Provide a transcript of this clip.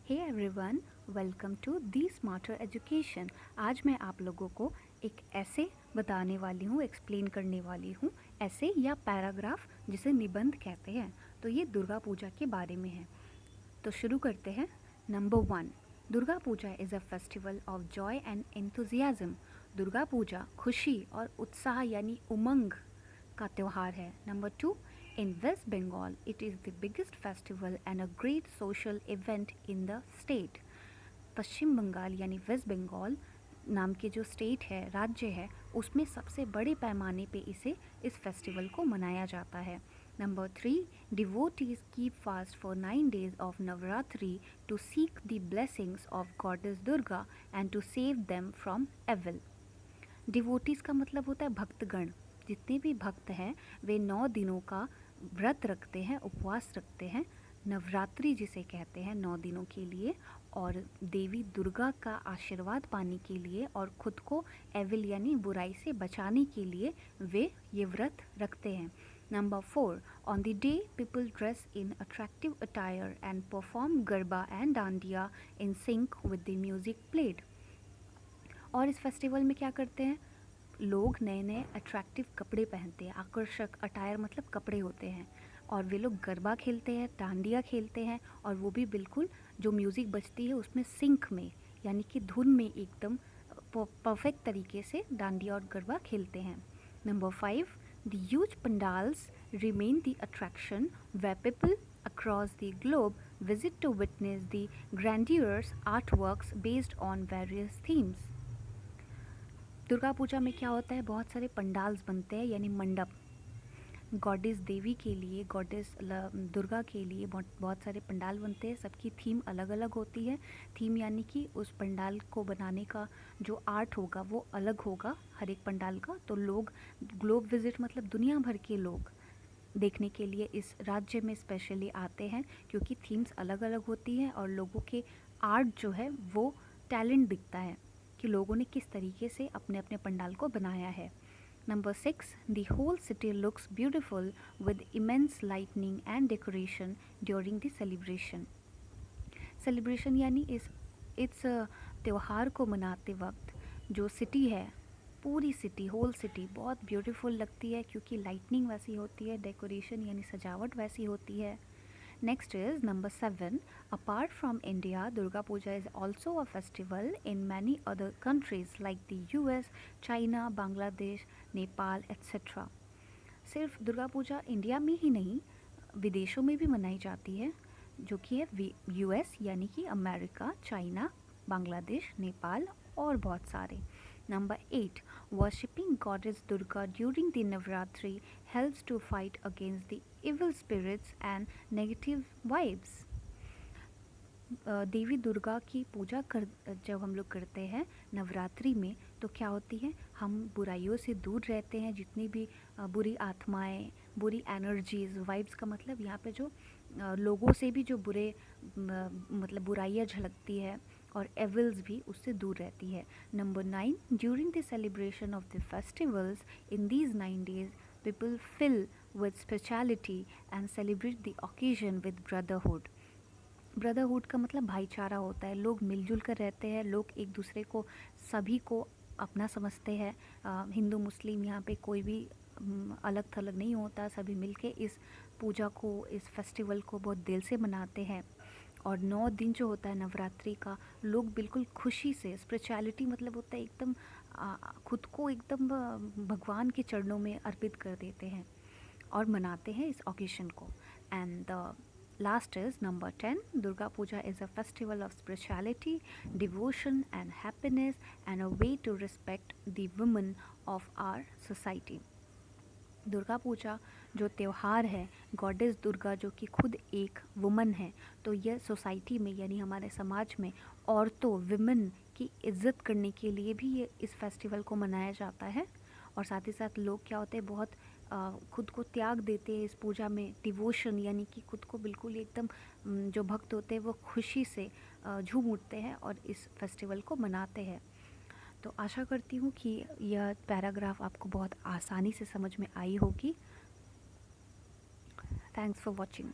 Hey everyone, welcome to the smarter education. आज मैं आप लोगों को एक ऐसे बताने वाली हूँ, एक्सप्लेन करने वाली हूँ। ऐसे या पैराग्राफ जिसे निबंध कहते हैं। तो ये दुर्गा पूजा के बारे में है। तो शुरू करते हैं। Number 1, Durga Puja is a festival of joy and enthusiasm. Durga Puja खुशी और उत्साह यानी उमंग का त्यौहार है। Number 2, in west Bengal it is the biggest festival and a great social event in the state. Paschim Bangal यानी वेस्ट बंगाल नाम के जो स्टेट है, राज्य है, उसमें सबसे बड़े पैमाने पे इस फेस्टिवल को मनाया जाता है। Number 3, devotees keep fast for 9 days of Navratri to seek the blessings of goddess Durga and to save them from evil. Devotees का मतलब होता है भक्तगण। जितने भी भक्त हैं वे 9 दिनों का व्रत रखते हैं, उपवास रखते हैं, नवरात्रि जिसे कहते हैं 9 दिनों के लिए, और देवी दुर्गा का आशीर्वाद पाने के लिए और खुद को एविल यानी बुराई से बचाने के लिए वे ये व्रत रखते हैं। Number 4, on the day people dress in attractive attire and perform garba and dandiya in sync with the music played. और इस फेस्टिवल में क्या करते हैं, लोग नए नए अट्रैक्टिव कपड़े पहनते हैं। आकर्षक अटायर मतलब कपड़े होते हैं, और वे लोग गरबा खेलते हैं, डांडिया खेलते हैं, और वो भी बिल्कुल जो म्यूज़िक बजती है उसमें सिंक में यानी कि धुन में एकदम परफेक्ट तरीके से डांडिया और गरबा खेलते हैं। Number 5, the huge pandals remain the attraction where people across the globe visit to witness the grandiose artworks based on various themes। Durga Puja में क्या होता है, बहुत सारे पंडाल्स बनते हैं यानी मंडप। गॉडेस देवी के लिए, गॉडेस दुर्गा के लिए बहुत सारे पंडाल बनते हैं। सबकी थीम अलग अलग होती है। थीम यानी कि उस पंडाल को बनाने का जो आर्ट होगा वो अलग होगा हर एक पंडाल का। तो लोग ग्लोब विजिट मतलब दुनिया भर के लोग देखने के लिए इस राज्य में स्पेशली आते हैं, क्योंकि थीम्स अलग अलग होती हैं और लोगों के आर्ट जो है वो टैलेंट दिखता है कि लोगों ने किस तरीके से अपने अपने पंडाल को बनाया है। Number 6, the whole city looks beautiful with immense lightning and decoration during the celebration. Celebration यानी इस त्यौहार को मनाते वक्त जो सिटी है, पूरी सिटी, होल सिटी बहुत ब्यूटीफुल लगती है, क्योंकि लाइटनिंग वैसी होती है, डेकोरेशन यानी सजावट वैसी होती है। Next is number 7. Apart from India, Durga Puja is also a festival in many other countries like the US, China, Bangladesh, Nepal, etc. सिर्फ दुर्गा पूजा इंडिया में ही नहीं, विदेशों में भी मनाई जाती है, जो कि है यूएस यानी कि अमेरिका, चाइना, बांग्लादेश, नेपाल और बहुत सारे। Number 8, worshipping goddess Durga during the Navratri helps to fight against the evil spirits and negative vibes. Devi Durga की पूजा कर जब हम लोग करते हैं नवरात्रि में, तो क्या होती है, हम बुराइयों से दूर रहते हैं। जितनी भी बुरी आत्माएं, बुरी एनर्जीज़, वाइब्स का मतलब यहाँ पे जो लोगों से भी जो बुरे मतलब बुराइयाँ झलकती है, और एविल्स भी उससे दूर रहती है। Number 9, during the celebration of the festivals in these 9 days people fill with spirituality and celebrate the occasion with brotherhood. Brotherhood का मतलब भाईचारा होता है, लोग मिलजुल कर रहते हैं, लोग एक दूसरे को, सभी को अपना समझते हैं। हिंदू मुस्लिम यहाँ पे कोई भी अलग थलग नहीं होता, सभी मिलके इस पूजा को, इस फेस्टिवल को बहुत दिल से मनाते हैं। और 9 दिन जो होता है नवरात्रि का, लोग बिल्कुल खुशी से, स्पिरिचुअलिटी मतलब होता है एकदम खुद को एकदम भगवान के चरणों में अर्पित कर देते हैं और मनाते हैं इस ओकेशन को। And last is number 10. Durga Puja is a festival of spirituality, devotion, and happiness, and a way to respect the women of our society. Durga Puja जो त्यौहार है, गॉडेस दुर्गा जो कि खुद एक वुमन है, तो यह सोसाइटी में यानी हमारे समाज में औरतों, विमेन की इज्जत करने के लिए भी ये इस फेस्टिवल को मनाया जाता है। और साथ ही साथ लोग क्या होते हैं, बहुत खुद को त्याग देते हैं इस पूजा में। डिवोशन यानी कि खुद को बिल्कुल एकदम जो भक्त होते हैं वो खुशी से झूम उठते हैं और इस फेस्टिवल को मनाते हैं। तो आशा करती हूँ कि यह पैराग्राफ आपको बहुत आसानी से समझ में आई होगी। Thanks for watching.